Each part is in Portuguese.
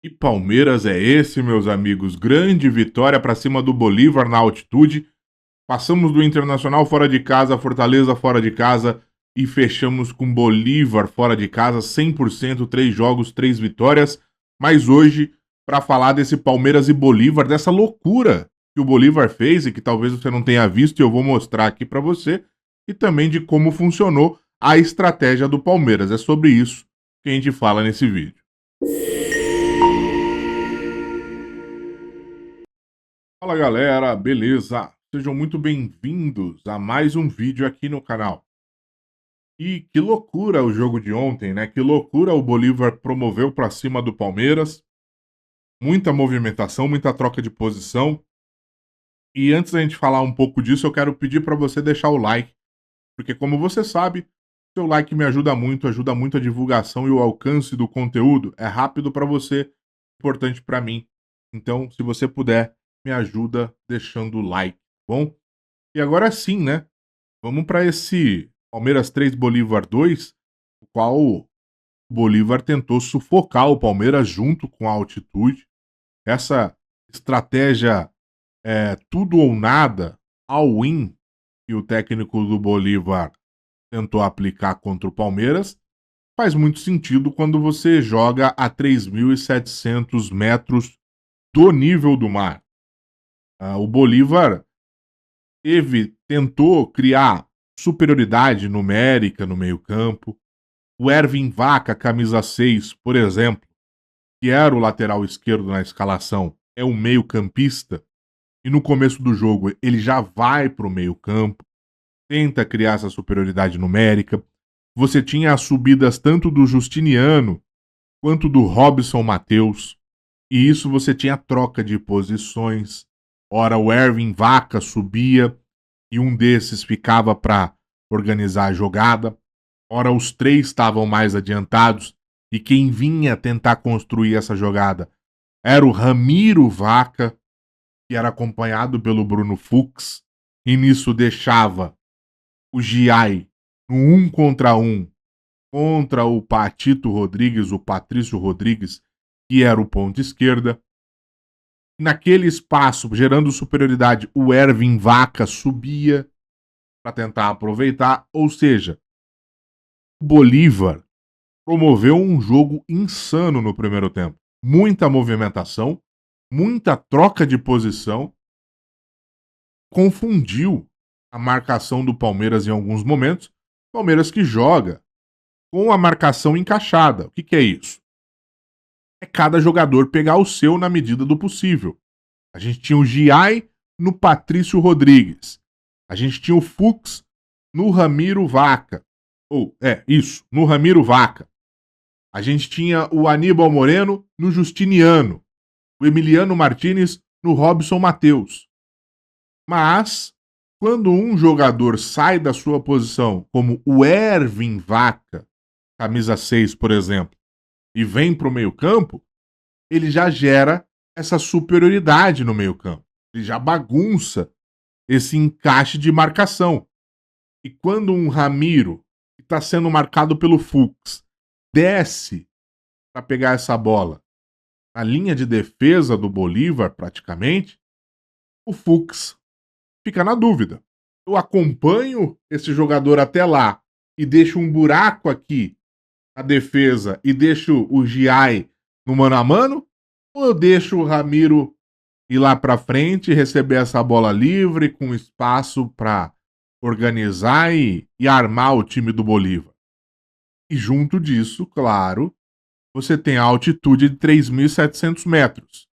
E Palmeiras é esse, meus amigos? Grande vitória para cima do Bolívar na altitude. Passamos do Internacional fora de casa, Fortaleza fora de casa e fechamos com Bolívar fora de casa, 100%, 3 jogos, 3 vitórias. Mas hoje, para falar desse Palmeiras e Bolívar, dessa loucura que o Bolívar fez e que talvez você não tenha visto, e eu vou mostrar aqui para você, e também de como funcionou a estratégia do Palmeiras. É sobre isso que a gente fala nesse vídeo. Fala galera, beleza? Sejam muito bem-vindos a mais um vídeo aqui no canal. E que loucura o jogo de ontem, né? Que loucura o Bolívar promoveu para cima do Palmeiras. Muita movimentação, muita troca de posição. E antes da gente falar um pouco disso, eu quero pedir para você deixar o like, porque como você sabe, seu like me ajuda muito a divulgação e o alcance do conteúdo. É rápido para você, importante para mim. Então, se você puder, me ajuda deixando o like, tá bom? E agora sim, né? Vamos para esse Palmeiras 3 Bolívar 2, o qual o Bolívar tentou sufocar o Palmeiras junto com a altitude. Essa estratégia tudo ou nada, all-in, que o técnico do Bolívar tentou aplicar contra o Palmeiras, faz muito sentido quando você joga a 3.700 metros do nível do mar. O Bolívar tentou criar superioridade numérica no meio-campo. O Ervin Vaca, camisa 6, por exemplo, que era o lateral esquerdo na escalação, é um meio-campista, e no começo do jogo ele já vai para o meio-campo, tenta criar essa superioridade numérica. Você tinha as subidas tanto do Justiniano quanto do Robson Matheus, e isso você tinha troca de posições. Ora, o Ervin Vaca subia e um desses ficava para organizar a jogada. Ora, os três estavam mais adiantados e quem vinha tentar construir essa jogada era o Ramiro Vaca, que era acompanhado pelo Bruno Fux, e nisso deixava o Giai no 1 contra 1 contra o Patito Rodrigues, o Patrício Rodrigues, que era o ponto esquerda. Naquele espaço, gerando superioridade, o Ervin Vaca subia para tentar aproveitar, ou seja, o Bolívar promoveu um jogo insano no primeiro tempo. Muita movimentação, muita troca de posição, confundiu a marcação do Palmeiras em alguns momentos. Palmeiras que joga com a marcação encaixada. O que é isso? É cada jogador pegar o seu na medida do possível. A gente tinha o Giai no Patrício Rodrigues. A gente tinha o Fux no Ramiro Vaca. No Ramiro Vaca. A gente tinha o Aníbal Moreno no Justiniano. O Emiliano Martinez no Robson Matheus. Mas, quando um jogador sai da sua posição, como o Ervin Vaca, camisa 6, por exemplo, e vem para o meio-campo, ele já gera essa superioridade no meio-campo. Ele já bagunça esse encaixe de marcação. E quando um Ramiro, que está sendo marcado pelo Fux, desce para pegar essa bola na linha de defesa do Bolívar, praticamente, o Fux fica na dúvida. Eu acompanho esse jogador até lá e deixo um buraco aqui na defesa e deixo o Giai no mano a mano? Ou eu deixo o Ramiro ir lá para frente, receber essa bola livre, com espaço para organizar e armar o time do Bolívar? E junto disso, claro, você tem a altitude de 3.700 metros,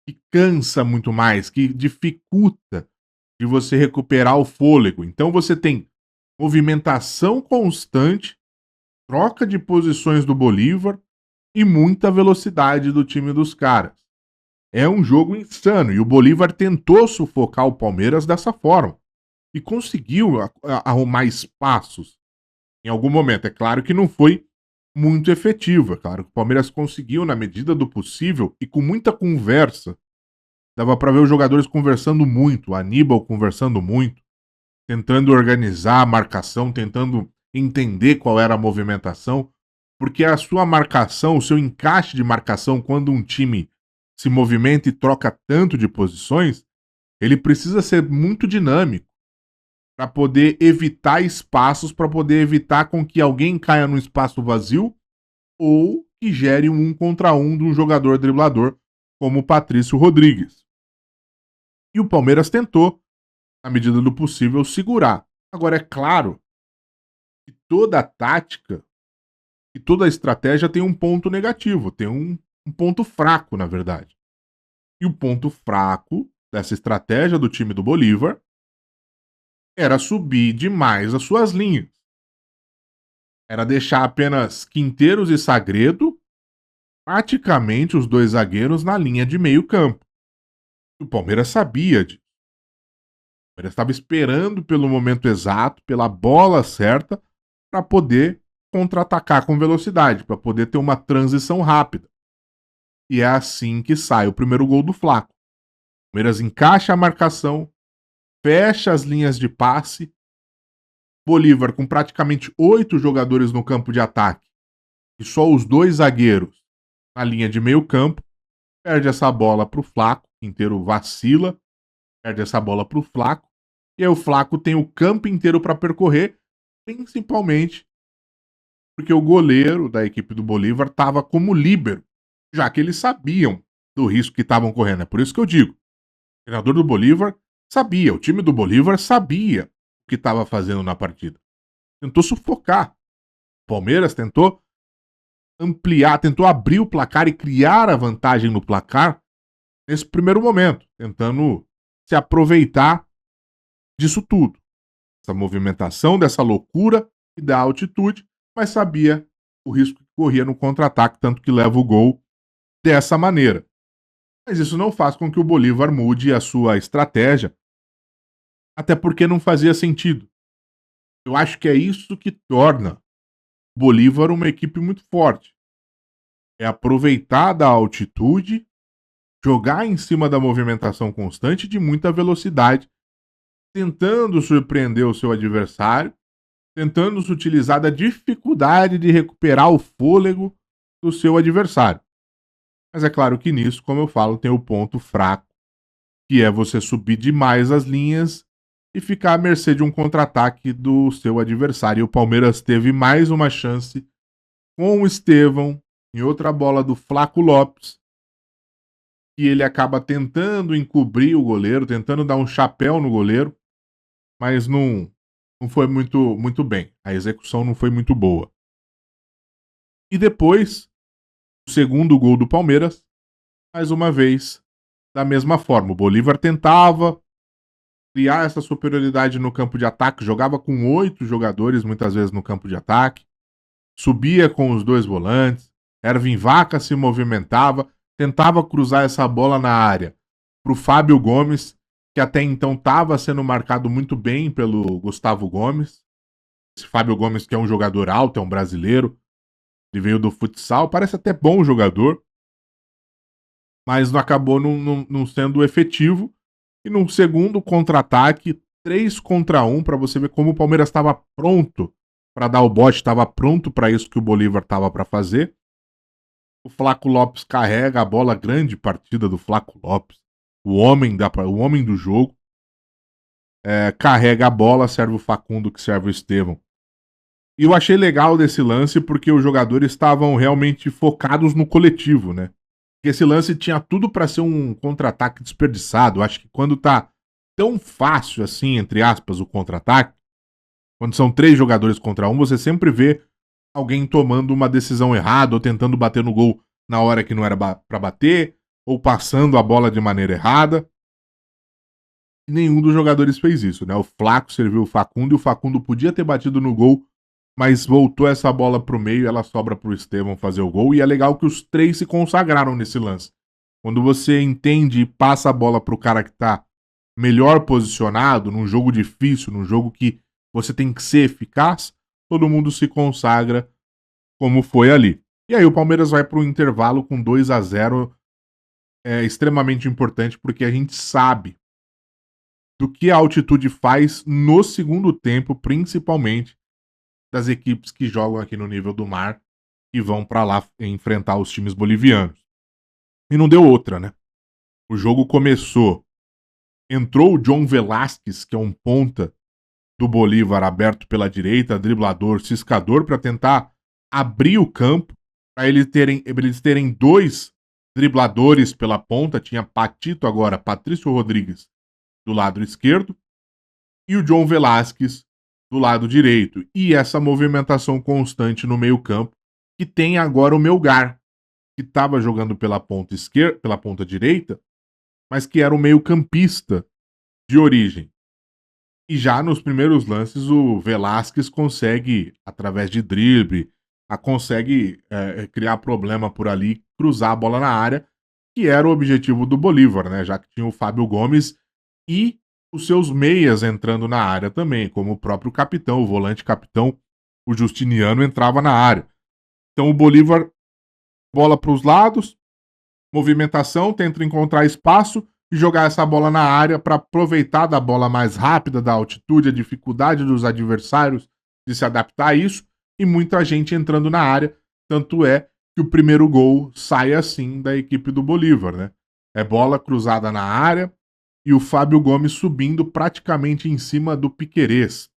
que cansa muito mais, que dificulta de você recuperar o fôlego. Então você tem movimentação constante, troca de posições do Bolívar e muita velocidade do time dos caras. É um jogo insano e o Bolívar tentou sufocar o Palmeiras dessa forma e conseguiu arrumar espaços em algum momento. É claro que não foi muito efetivo, é claro que o Palmeiras conseguiu na medida do possível e com muita conversa. Dava para ver os jogadores conversando muito, o Aníbal conversando muito, tentando organizar a marcação, tentando entender qual era a movimentação. Porque a sua marcação, o seu encaixe de marcação, quando um time se movimenta e troca tanto de posições, ele precisa ser muito dinâmico para poder evitar espaços, para poder evitar com que alguém caia num espaço vazio ou que gere um contra um de um jogador driblador, como o Patrício Rodrigues. E o Palmeiras tentou, na medida do possível, segurar. Agora, é claro que toda a tática e toda a estratégia tem um ponto negativo, tem um ponto fraco, na verdade. E o ponto fraco dessa estratégia do time do Bolívar era subir demais as suas linhas. Era deixar apenas Quinteiros e Sagredo, praticamente os dois zagueiros, na linha de meio campo. O Palmeiras sabia disso. O Palmeiras estava esperando pelo momento exato, pela bola certa, para poder contra-atacar com velocidade, para poder ter uma transição rápida. E é assim que sai o primeiro gol do Flaco. O Palmeiras encaixa a marcação, fecha as linhas de passe. Bolívar com praticamente 8 jogadores no campo de ataque e só os dois zagueiros na linha de meio campo, perde essa bola para o Flaco, Quinteiro vacila, perde essa bola para o Flaco, e aí o Flaco tem o campo inteiro para percorrer, principalmente porque o goleiro da equipe do Bolívar estava como líbero, já que eles sabiam do risco que estavam correndo. É por isso que eu digo, o treinador do Bolívar sabia, o time do Bolívar sabia o que estava fazendo na partida. Tentou sufocar. O Palmeiras tentou ampliar, tentou abrir o placar e criar a vantagem no placar nesse primeiro momento, tentando se aproveitar disso tudo. Essa movimentação, dessa loucura e da altitude, mas sabia o risco que corria no contra-ataque, tanto que leva o gol dessa maneira. Mas isso não faz com que o Bolívar mude a sua estratégia, até porque não fazia sentido. Eu acho que é isso que torna o Bolívar uma equipe muito forte. É aproveitar da altitude, jogar em cima da movimentação constante de muita velocidade, tentando surpreender o seu adversário, tentando se utilizar da dificuldade de recuperar o fôlego do seu adversário. Mas é claro que nisso, como eu falo, tem o ponto fraco, que é você subir demais as linhas e ficar à mercê de um contra-ataque do seu adversário. E o Palmeiras teve mais uma chance com o Estevão, em outra bola do Flaco Lopes, que ele acaba tentando encobrir o goleiro, tentando dar um chapéu no goleiro, mas não foi muito bem. A execução não foi muito boa. E depois, o segundo gol do Palmeiras, mais uma vez, da mesma forma. O Bolívar tentava criar essa superioridade no campo de ataque, jogava com 8 jogadores muitas vezes no campo de ataque, subia com os dois volantes, Ervin Vaca se movimentava, tentava cruzar essa bola na área para o Fábio Gomes, que até então estava sendo marcado muito bem pelo Gustavo Gomes. Esse Fábio Gomes que é um jogador alto, é um brasileiro, ele veio do futsal, parece até bom jogador, mas não acabou não sendo efetivo. E num segundo contra-ataque, 3 contra 1, para você ver como o Palmeiras estava pronto para dar o bote, estava pronto para isso que o Bolívar estava para fazer. O Flaco Lopes carrega a bola, grande partida do Flaco Lopes, o homem do jogo. Carrega a bola, serve o Facundo que serve o Estevão. E eu achei legal desse lance porque os jogadores estavam realmente focados no coletivo, né? Porque esse lance tinha tudo para ser um contra-ataque desperdiçado. Eu acho que quando tá tão fácil assim, entre aspas, o contra-ataque, quando são 3 jogadores contra um, você sempre vê alguém tomando uma decisão errada ou tentando bater no gol na hora que não era para bater, ou passando a bola de maneira errada. E nenhum dos jogadores fez isso, né? O Flaco serviu o Facundo e o Facundo podia ter batido no gol, mas voltou essa bola pro meio e ela sobra pro Estevão fazer o gol. E é legal que os 3 se consagraram nesse lance. Quando você entende e passa a bola pro cara que tá melhor posicionado, num jogo difícil, num jogo que você tem que ser eficaz, todo mundo se consagra como foi ali. E aí o Palmeiras vai pro intervalo com 2-0, extremamente importante porque a gente sabe do que a altitude faz no segundo tempo, principalmente das equipes que jogam aqui no nível do mar. e vão para lá enfrentar os times bolivianos. E não deu outra, né? O jogo começou, entrou o John Velasquez, que é um ponta do Bolívar aberto pela direita, driblador, ciscador, para tentar abrir o campo, para eles terem dois dribladores pela ponta. Tinha Patito agora, Patrício Rodrigues do lado esquerdo e o John Velasquez do lado direito. E essa movimentação constante no meio-campo, que tem agora o Melgar, que estava jogando pela ponta esquerda, pela ponta direita, mas que era o meio-campista de origem. E já nos primeiros lances, o Velasquez consegue, através de drible, consegue criar problema por ali, cruzar a bola na área, que era o objetivo do Bolívar, né? Já que tinha o Fábio Gomes e os seus meias entrando na área também, como o próprio capitão, o volante capitão, o Justiniano, entrava na área. Então o Bolívar, bola para os lados, movimentação, tenta encontrar espaço e jogar essa bola na área para aproveitar da bola mais rápida, da altitude, a dificuldade dos adversários de se adaptar a isso, e muita gente entrando na área. Tanto é que o primeiro gol sai assim da equipe do Bolívar, né? É bola cruzada na área e o Fábio Gomes subindo praticamente em cima do Piquerez.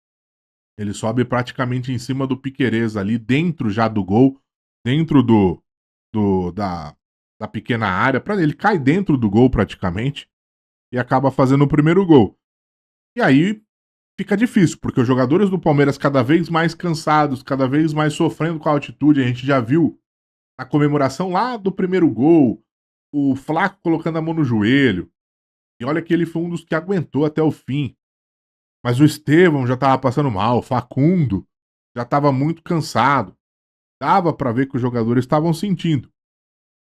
Ele sobe praticamente em cima do Piquerez ali, dentro já do gol, dentro da pequena área. Ele cai dentro do gol praticamente e acaba fazendo o primeiro gol. E aí fica difícil, porque os jogadores do Palmeiras cada vez mais cansados, cada vez mais sofrendo com a altitude. A gente já viu na comemoração lá do primeiro gol, o Flaco colocando a mão no joelho. E olha que ele foi um dos que aguentou até o fim. Mas o Estevão já estava passando mal, o Facundo já estava muito cansado. Dava para ver que os jogadores estavam sentindo.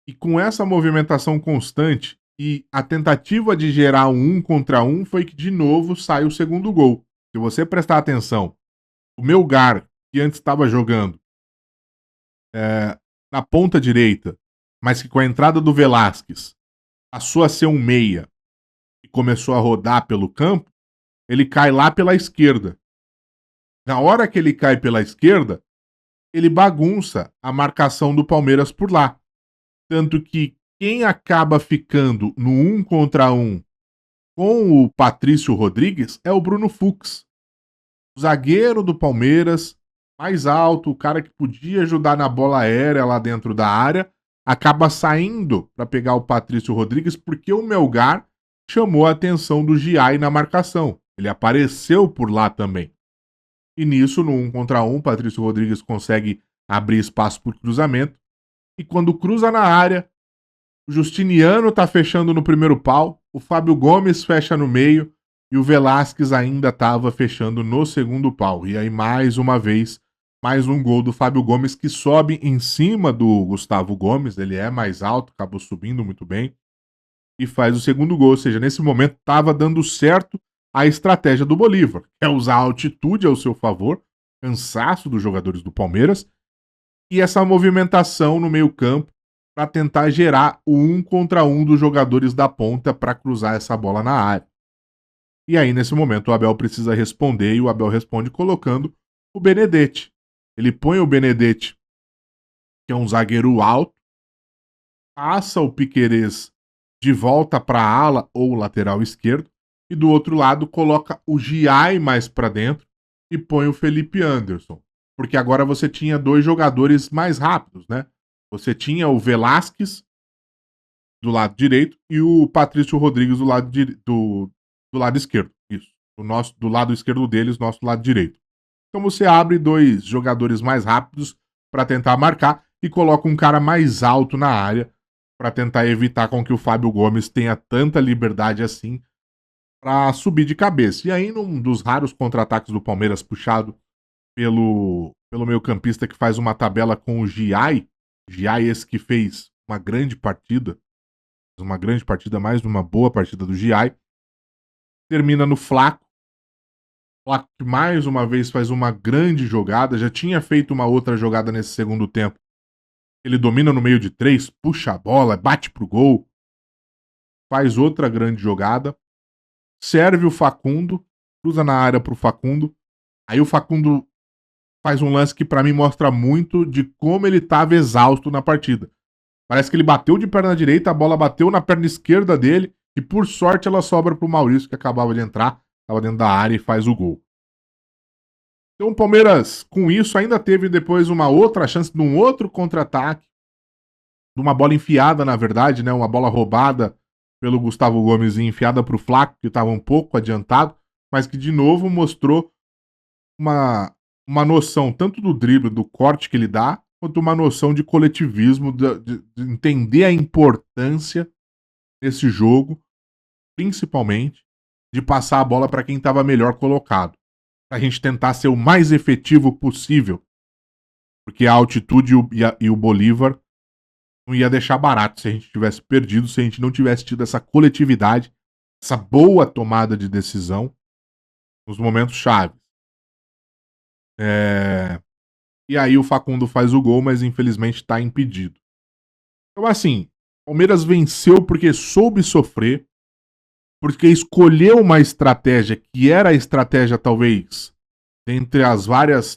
E com essa movimentação constante e a tentativa de gerar um contra um, foi que de novo sai o segundo gol. Se você prestar atenção, o Melgar, que antes estava jogando na ponta direita, mas que com a entrada do Velasquez passou a ser um meia e começou a rodar pelo campo, ele cai lá pela esquerda. Na hora que ele cai pela esquerda, ele bagunça a marcação do Palmeiras por lá. Tanto que quem acaba ficando no 1 contra 1 com o Patrício Rodrigues é o Bruno Fux. O zagueiro do Palmeiras, mais alto, o cara que podia ajudar na bola aérea lá dentro da área, acaba saindo para pegar o Patrício Rodrigues porque o Melgar chamou a atenção do Giai na marcação. Ele apareceu por lá também. E nisso, no 1 contra 1, Patrício Rodrigues consegue abrir espaço por cruzamento. E quando cruza na área, o Justiniano tá fechando no primeiro pau, o Fábio Gomes fecha no meio e o Velasquez ainda estava fechando no segundo pau. E aí, mais uma vez, mais um gol do Fábio Gomes, que sobe em cima do Gustavo Gomes. Ele é mais alto, acabou subindo muito bem e faz o segundo gol. Ou seja, nesse momento estava dando certo a estratégia do Bolívar, que é usar a altitude ao seu favor, cansaço dos jogadores do Palmeiras, e essa movimentação no meio-campo para tentar gerar o 1 contra 1 dos jogadores da ponta para cruzar essa bola na área. E aí, nesse momento, o Abel precisa responder, e o Abel responde colocando o Benedetti. Ele põe o Benedetti, que é um zagueiro alto, passa o Piquerez de volta para a ala ou lateral esquerdo, e do outro lado coloca o Giai mais para dentro e põe o Felipe Anderson. Porque agora você tinha dois jogadores mais rápidos, né? Você tinha o Velasquez do lado direito e o Patrício Rodrigues do lado esquerdo. Isso. Do lado esquerdo deles, nosso lado direito. Então você abre dois jogadores mais rápidos para tentar marcar e coloca um cara mais alto na área para tentar evitar com que o Fábio Gomes tenha tanta liberdade assim para subir de cabeça. E aí, num dos raros contra-ataques do Palmeiras puxado pelo meio-campista que faz uma tabela com o Giai esse que fez uma grande partida, mais uma boa partida do Giai, termina no Flaco. Flaco que mais uma vez faz uma grande jogada, já tinha feito uma outra jogada nesse segundo tempo. Ele domina no meio de três, puxa a bola, bate pro gol, faz outra grande jogada, serve o Facundo, cruza na área pro Facundo, aí o Facundo faz um lance que pra mim mostra muito de como ele tava exausto na partida. Parece que ele bateu de perna direita, a bola bateu na perna esquerda dele e por sorte ela sobra pro Maurício que acabava de entrar, tava dentro da área e faz o gol. Então o Palmeiras, com isso, ainda teve depois uma outra chance de um outro contra-ataque, de uma bola enfiada, na verdade, né? Uma bola roubada pelo Gustavo Gomes e enfiada pro Flaco, que estava um pouco adiantado, mas que de novo mostrou uma, uma noção tanto do drible, do corte que ele dá, quanto uma noção de coletivismo, de entender a importância desse jogo, principalmente de passar a bola para quem estava melhor colocado. Para a gente tentar ser o mais efetivo possível, porque a altitude e o Bolívar não ia deixar barato se a gente tivesse perdido, se a gente não tivesse tido essa coletividade, essa boa tomada de decisão nos momentos chaves. E aí o Facundo faz o gol, mas infelizmente está impedido. Então assim, o Palmeiras venceu porque soube sofrer, porque escolheu uma estratégia que era a estratégia talvez dentre as várias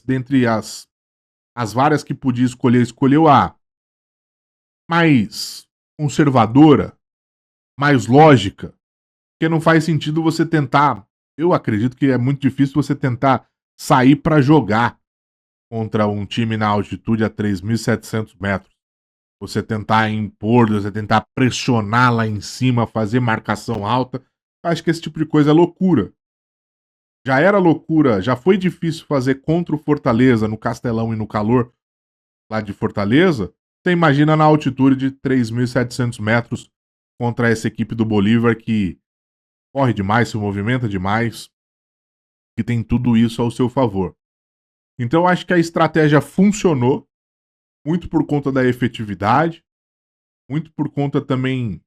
que podia escolher, escolheu a mais conservadora, mais lógica, porque não faz sentido você tentar, eu acredito que é muito difícil você tentar sair para jogar contra um time na altitude a 3.700 metros. Você tentar impor, você tentar pressionar lá em cima, fazer marcação alta. Acho que esse tipo de coisa é loucura. Já era loucura, já foi difícil fazer contra o Fortaleza, no Castelão e no calor lá de Fortaleza. Você imagina na altitude de 3.700 metros contra essa equipe do Bolívar que corre demais, se movimenta demais, que tem tudo isso ao seu favor. Então eu acho que a estratégia funcionou, muito por conta da efetividade, muito por conta também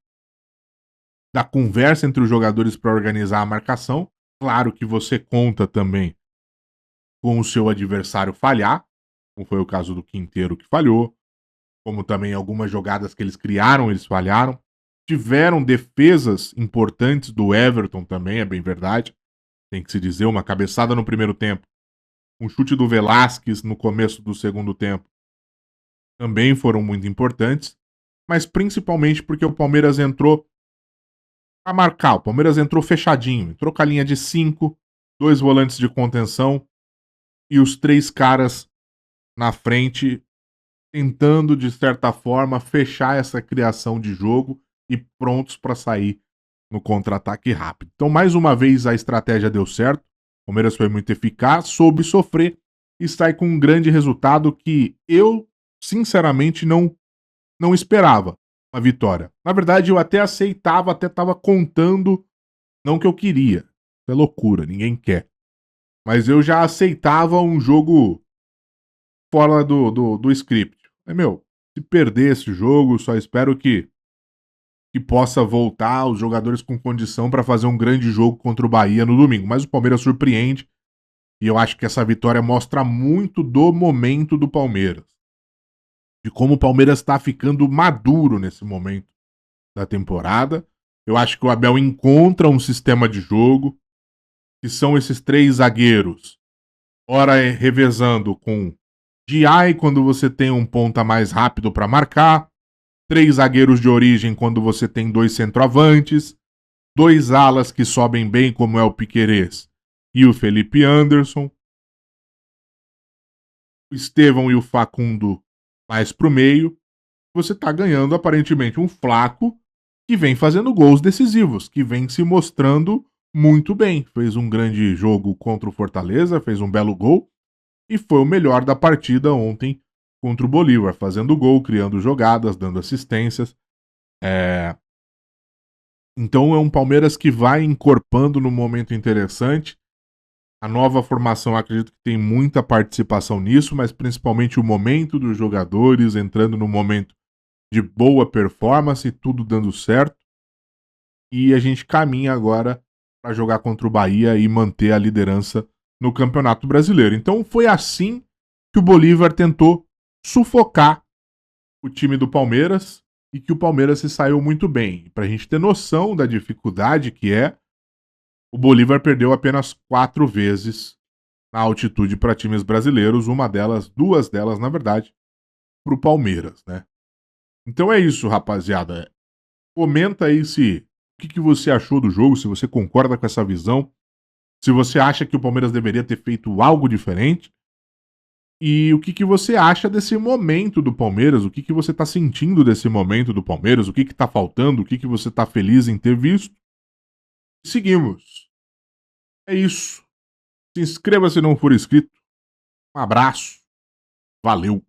da conversa entre os jogadores para organizar a marcação. Claro que você conta também com o seu adversário falhar, como foi o caso do Quinteiro que falhou, como também algumas jogadas que eles criaram, eles falharam. Tiveram defesas importantes do Everton também, é bem verdade. Tem que se dizer, uma cabeçada no primeiro tempo, um chute do Velasquez no começo do segundo tempo, também foram muito importantes, mas principalmente porque o Palmeiras entrou a marcar. O Palmeiras entrou fechadinho, entrou com a linha de 5, 2 volantes de contenção e os 3 caras na frente tentando, de certa forma, fechar essa criação de jogo e prontos para sair no contra-ataque rápido. Então, mais uma vez, a estratégia deu certo. O Palmeiras foi muito eficaz, soube sofrer e sai com um grande resultado que eu, sinceramente, não esperava uma vitória. Na verdade, eu até aceitava, até estava contando, não que eu queria. Isso é loucura, ninguém quer. Mas eu já aceitava um jogo fora do script. Se perder esse jogo, só espero que possa voltar os jogadores com condição para fazer um grande jogo contra o Bahia no domingo. Mas o Palmeiras surpreende e eu acho que essa vitória mostra muito do momento do Palmeiras. De como o Palmeiras está ficando maduro nesse momento da temporada. Eu acho que o Abel encontra um sistema de jogo, que são esses 3 zagueiros, ora revezando com DI quando você tem um ponta mais rápido para marcar, 3 zagueiros de origem quando você tem 2 centroavantes, 2 alas que sobem bem, como é o Piquerez e o Felipe Anderson, o Estevão e o Facundo mais pro meio. Você tá ganhando aparentemente um Flaco que vem fazendo gols decisivos, que vem se mostrando muito bem. Fez um grande jogo contra o Fortaleza, fez um belo gol e foi o melhor da partida ontem contra o Bolívar, fazendo gol, criando jogadas, dando assistências. Então é um Palmeiras que vai encorpando num momento interessante. A nova formação, acredito que tem muita participação nisso, mas principalmente o momento dos jogadores entrando no momento de boa performance, tudo dando certo. E a gente caminha agora para jogar contra o Bahia e manter a liderança no Campeonato Brasileiro. Então foi assim que o Bolívar tentou sufocar o time do Palmeiras e que o Palmeiras se saiu muito bem. Para a gente ter noção da dificuldade que é, o Bolívar perdeu apenas 4 vezes na altitude para times brasileiros, uma delas, duas delas, na verdade, para o Palmeiras, né? Então é isso, rapaziada. Comenta aí se o que, que você achou do jogo, se você concorda com essa visão, se você acha que o Palmeiras deveria ter feito algo diferente e o que, que você acha desse momento do Palmeiras, o que, que você tá sentindo desse momento do Palmeiras, o que, que tá faltando, o que, que você tá feliz em ter visto. Seguimos. É isso. Se inscreva se não for inscrito. Um abraço. Valeu.